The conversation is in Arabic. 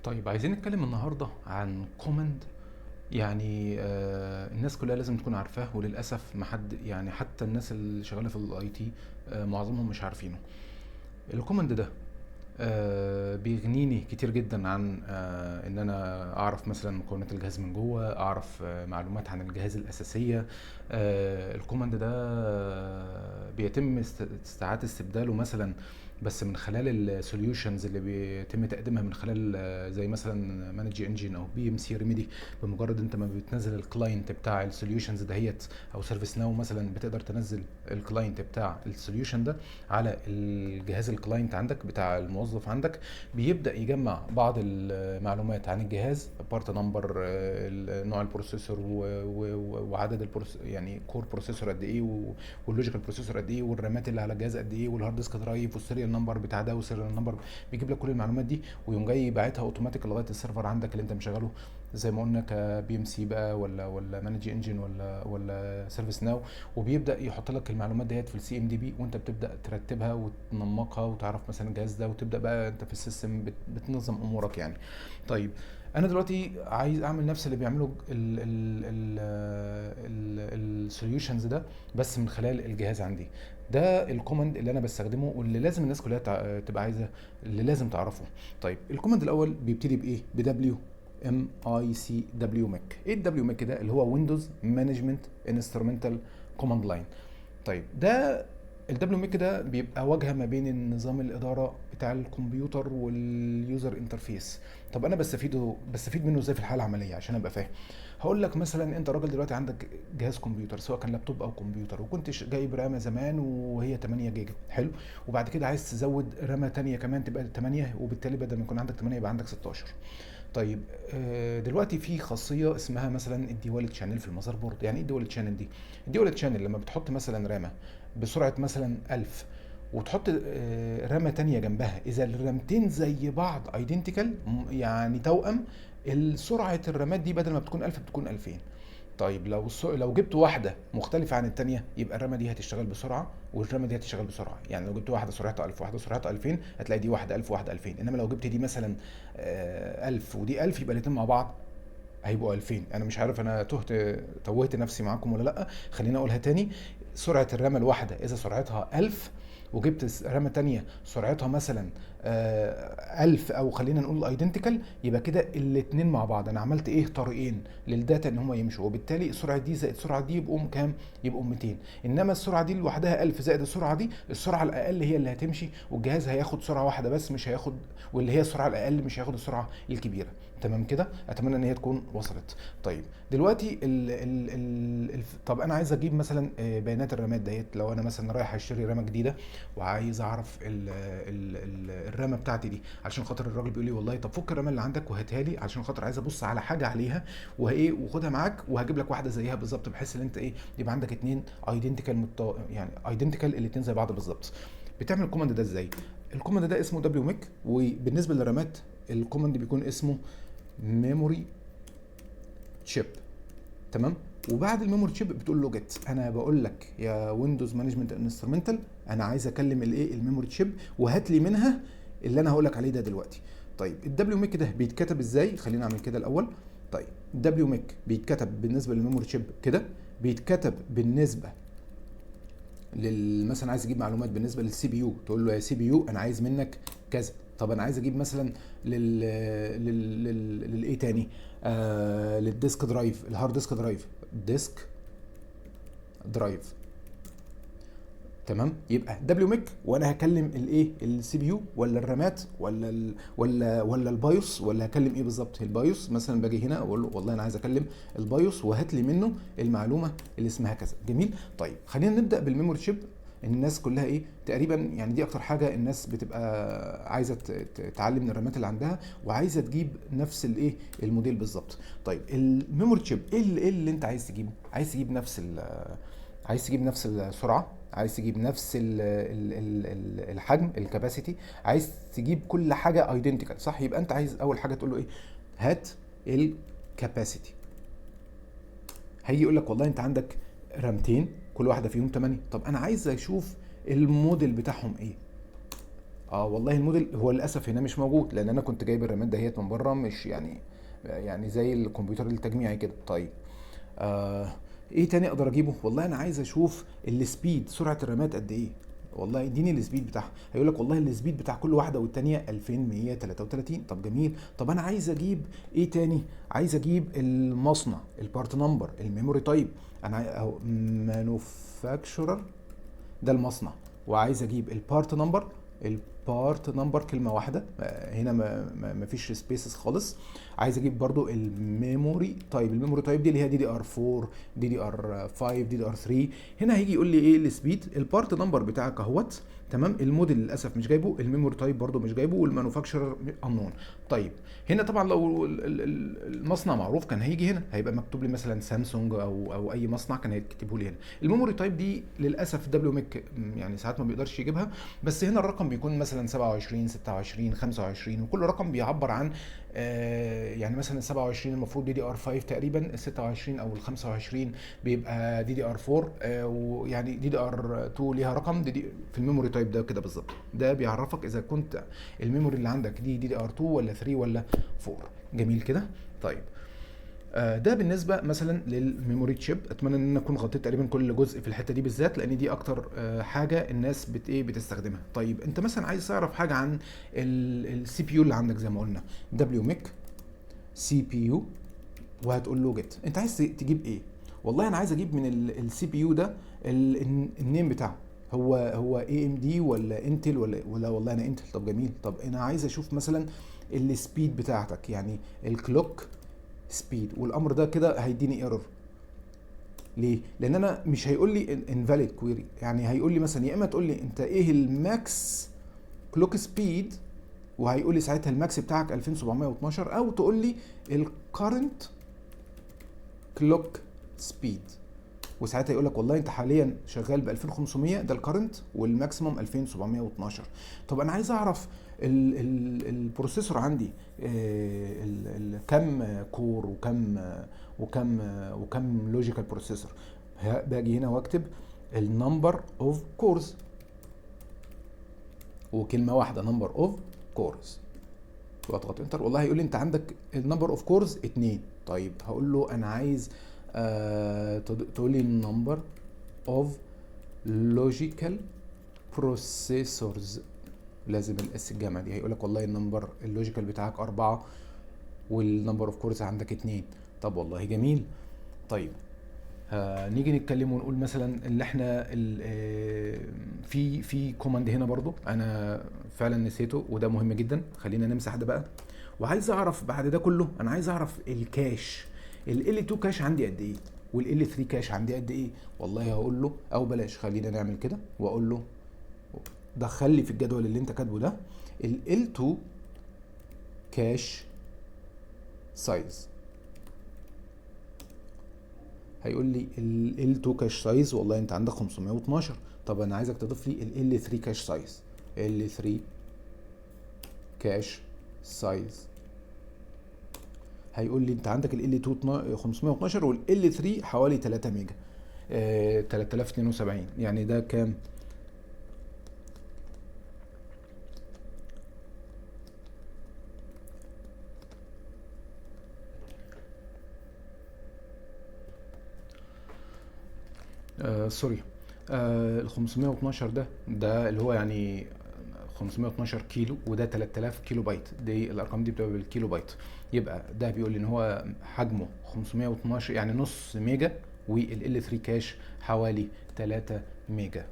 طيب عايزين نتكلم النهارده عن كوماند. يعني الناس كلها لازم تكون عارفاه، وللاسف ما حد، يعني حتى الناس اللي شغاله في الاي تي معظمهم مش عارفينه. الكوماند ده بيغنيني كتير جدا عن ان انا اعرف مثلا مكونات الجهاز من جوه، اعرف معلومات عن الجهاز الاساسيه. الكوماند ده بيتم ساعات استبداله مثلا، بس من خلال السوليوشنز اللي بيتم تقديمها من خلال زي مثلا مانج انجن او بي ام سي ريميدي. بمجرد انت ما بتنزل الكلاينت بتاع السوليوشنز دهيت، او سيرفيس ناو مثلا، بتقدر تنزل الكلاينت بتاع السوليوشن ده على الجهاز الكلاينت عندك بتاع الموظف عندك. بيبدا يجمع بعض المعلومات عن الجهاز، بارت نمبر، نوع البروسيسور وعدد يعني كور بروسيسور قد ايه، واللوجيكال بروسيسور قد ايه، والرامات اللي على الجهاز قد ايه، والهارد ديسك درايف، والسيريال نمبر بتاع ده والسيريال نمبر. بيجيب لك كل المعلومات دي، ويقوم جاي باعتها اوتوماتيك لغايه السيرفر عندك اللي انت مشغله، زي ما قلنا كبي ام سي بقى، ولا مانج انجن، ولا سيرفيس ناو. وبيبدا يحط لك المعلومات ديت في السي ام دي بي، وانت بتبدا ترتبها وتنمقها وتعرف مثلا الجهاز ده، وتبدا بقى انت في السيستم بتنظم امورك يعني. طيب انا دلوقتي عايز اعمل نفس اللي بيعمله السوليوشنز ده، بس من خلال الجهاز عندي. ده الكوماند اللي انا بستخدمه، واللي لازم الناس كلها تبقى عايزه، اللي لازم تعرفه. طيب الكوماند الاول بيبتدي بايه؟ بدبليو ام اي سي دبليو ماك. ايه الدبليو ماك ده؟ اللي هو ويندوز مانجمنت انسترومنتال كوماند لاين. طيب ده الدبليو ميك ده بيبقى واجهه ما بين النظام الاداره بتاع الكمبيوتر واليوزر انترفيس. طب انا بستفيد منه ازاي في الحاله العمليه عشان ابقى فاهم؟ هقول لك مثلا انت راجل دلوقتي عندك جهاز كمبيوتر، سواء كان لابتوب او كمبيوتر، وكنت جايب رامه زمان وهي 8 جيجا، حلو. وبعد كده عايز تزود رامه تانية كمان تبقى 8، وبالتالي بدل ما يكون عندك 8 يبقى عندك 16. طيب دلوقتي في خاصيه اسمها مثلا الديوال تشانل في المذر بورد. يعني ايه الديوال تشانل دي؟ الديوال تشانل لما بتحط مثلا رامه بسرعه مثلا 1000، وتحط رامه تانية جنبها، اذا الرامتين زي بعض ايدنتيكال، يعني توأم، سرعه الرامات دي بدل ما بتكون 1000 بتكون 2000. طيب لو جبت واحده مختلفه عن التانية، يبقى الرامه دي هتشتغل بسرعه والرامه دي هتشتغل بسرعه. يعني لو جبت واحده سرعتها 1000 وواحده سرعتها 2000، هتلاقي دي واحده 1000 وواحده 2000. انما لو جبت دي مثلا 1000 ودي 1000، يبقى الاتنين مع بعض هيبقوا 2000. انا مش عارف، انا توهت نفسي معاكم ولا لا؟ خليني اقولها تاني. سرعه الرامه الواحده اذا سرعتها 1000، وجبت رامه تانية سرعتها مثلا 1000، او خلينا نقول ايدنتيكال، يبقى كده الاتنين مع بعض انا عملت ايه؟ طريقين للداتا ان هم يمشوا، وبالتالي السرعه دي زائد السرعه دي يبقوا كام؟ يبقوا 200. انما السرعه دي لوحدها 1000 زائد السرعه دي، السرعه الاقل هي اللي هتمشي، والجهاز هياخد سرعه واحده بس، مش هياخد، واللي هي السرعه الاقل، مش هياخد السرعه الكبيره. تمام كده؟ اتمنى ان هي تكون وصلت. طيب دلوقتي طب انا عايز اجيب مثلا بيانات الرامات ديت. لو انا مثلا رايح اشتري رامه جديده، وعايز اعرف الرامه بتاعتي دي، عشان خاطر الراجل بيقول لي والله طب فك الرامه اللي عندك وهاتها لي، عشان خاطر عايز ابص على حاجه عليها، وايه، وخدها معاك وهجيب لك واحده زيها بالظبط، بحيث ان انت ايه، يبقى عندك اتنين ايدنتيكال، يعني ايدنتيكال الاتنين زي بعض بالظبط. بتعمل الكوماند ده ازاي؟ الكوماند ده اسمه دبليو ميك. وبالنسبه للرامات، الكوماند بيكون اسمه ميموري تشيب. تمام. وبعد الميموري تشيب بتقول له جيت. انا بقول لك يا ويندوز مانجمنت انسترومنتال، انا عايز اكلم الايه، الميموري تشيب، وهات لي منها اللي انا هقول لك عليه ده دلوقتي. طيب الدبليو ميك ده بيتكتب ازاي؟ خلينا نعمل كده الاول. طيب الدبليو ميك بيتكتب بالنسبه للميموري تشيب كده، بيتكتب بالنسبه مثلا عايز اجيب معلومات بالنسبه للسي بي يو، تقول له يا سي بي يو انا عايز منك كذا. طب انا عايز اجيب مثلا للايه تاني، للديسك درايف، الهارد ديسك درايف، ديسك درايف. تمام. يبقى دبليو ميك، وانا هكلم الايه، السي بي يو، ولا الرامات، ولا البايوس، ولا هكلم ايه بالظبط؟ البايوس مثلا. باجي هنا اقول له والله انا عايز اكلم البايوس، وهات لي منه المعلومه اللي اسمها كذا. جميل. طيب خلينا نبدا بالميموري شيب. الناس كلها ايه تقريبا، يعني دي اكتر حاجه الناس بتبقى عايزه تعلم من الرامات اللي عندها، وعايزه تجيب نفس الايه، الموديل بالظبط. طيب الميموري شيب إيه اللي انت عايز تجيبه؟ عايز تجيب نفس السرعه، عايز تجيب نفس الحجم، الكباسيتي، عايز تجيب كل حاجه ايدنتيكال، صح؟ يبقى انت عايز اول حاجه تقول له ايه؟ هات الكباسيتي. هيجي يقول لك والله انت عندك رامتين كل واحده فيهم 8. طب انا عايز اشوف الموديل بتاعهم ايه. اه والله الموديل هو للاسف هنا مش موجود، لان انا كنت جايب الرامات دهيت من بره، مش يعني زي الكمبيوتر التجميعي كده. طيب آه ايه تاني اقدر اجيبه؟ والله انا عايز اشوف السبيد، سرعه الرامات قد ايه. والله اديني السبيد بتاعها. هيقول لك والله السبيد بتاع كل واحده والتانيه 2133. طب جميل. طب انا عايز اجيب ايه تاني؟ عايز اجيب المصنع، البارت نمبر، الميموري تايب. انا اهو مانوفاكتشرر، ده المصنع. وعايز اجيب البارت نمبر، البارت نمبر كلمه واحده، هنا ما فيش سبيسز خالص. عايز اجيب برضو الميموري تايب، الميموري تايب دي اللي هي دي دي ار 4، دي دي ار 5، دي دي ار 3. هنا هيجي يقول لي ايه السبيد، البارت نمبر بتاعك اهوت، تمام. الموديل للاسف مش جايبه، الميموري تايب برضو مش جايبه، والمانوفاكتشرر انون. طيب هنا طبعا لو المصنع معروف كان هيجي هنا هيبقى مكتوب لي مثلا سامسونج او اي مصنع كان هيكتبه لي هنا. الميموري تايب دي للاسف دبليو ميك يعني ساعات ما بيقدرش يجيبها، بس هنا الرقم بيكون مثلا 27 26 25، وكل رقم بيعبر عن يعني مثلا ال 27 المفروض دي دي ار 5 تقريبا، ال 26 او ال 25 بيبقى دي دي ار 4، ويعني دي دي ار 2 ليها رقم دي في الميموري تايب ده كده بالظبط. ده بيعرفك اذا كنت الميموري اللي عندك دي دي ار 2 ولا 3 ولا 4. جميل كده. طيب ده بالنسبه مثلا للميموري تشيب. اتمنى ان انا اكون غطيت تقريبا كل جزء في الحته دي بالذات، لان دي اكتر حاجه الناس بتستخدمها. طيب انت مثلا عايز تعرف حاجه عن السي بي يو اللي عندك زي ما قلنا، دبليو ميك سي بي يو، وهتقول له جيت. انت عايز تجيب ايه؟ والله انا عايز اجيب من السي بي يو ده النيم بتاعه، هو اي ام دي ولا انتل ولا والله انا انتل. طب جميل. طب انا عايز اشوف مثلا السبيد بتاعتك، يعني الكلوك سبيد، والامر ده كده هيديني ايرور. ليه؟ لان انا مش هيقول لي انفاليد كويري، يعني هيقول لي مثلا يا اما تقول لي انت ايه الماكس كلوك سبيد، وهيقول لي ساعتها الماكس بتاعك 2712، او تقول لي الكرنت كلوك سبيد، وساعتها يقول لك والله انت حاليا شغال ب 2500 ده الكرنت، والماكسيموم 2712. طب انا عايز اعرف البروسيسور عندي كم كور وكم لوجيكال بروسيسور. باجي هنا واكتب النمبر اوف كورز، وكلمه واحده نمبر اوف كورز، واضغط انتر. والله هيقول لي انت عندك النمبر اوف كورز 2. طيب هقول له انا عايز تقول لي النمبر اوف لوجيكال بروسيسورز، لازم الاس الجامعه دي. هيقول لك والله النمبر اللوجيكال بتاعك 4 والنمبر اوف كورز عندك 2. طب والله جميل. طيب نيجي نتكلم ونقول مثلا اللي احنا في كوماند هنا برضو انا فعلا نسيته، وده مهم جدا. خلينا نمسح ده بقى. وعايز اعرف بعد ده كله، انا عايز اعرف الكاش، ال L2 كاش عندي قد ايه، وال L3 كاش عندي قد ايه. والله هقول له، او بلاش خلينا نعمل كده واقول له دخل لي في الجدول اللي انت كاتبه ده ال L2 كاش سايز. هيقول لي ال L2 كاش سايز، والله انت عندك 512. طب انا عايزك تضيف لي ال L3 كاش سايز، L3 كاش سايز. هيقول لي انت عندك ال L2 512 وال L3 حوالي 3 ميجا، 3072. يعني ده كام؟ سوري. ال 512 ده اللي هو يعني 512 كيلو، وده 3000 كيلو بايت. دي الارقام دي بتبقى بالكيلو بايت. يبقى ده بيقول لي ان هو حجمه 512 يعني نص ميجا، وال L3 كاش حوالي 3 ميجا.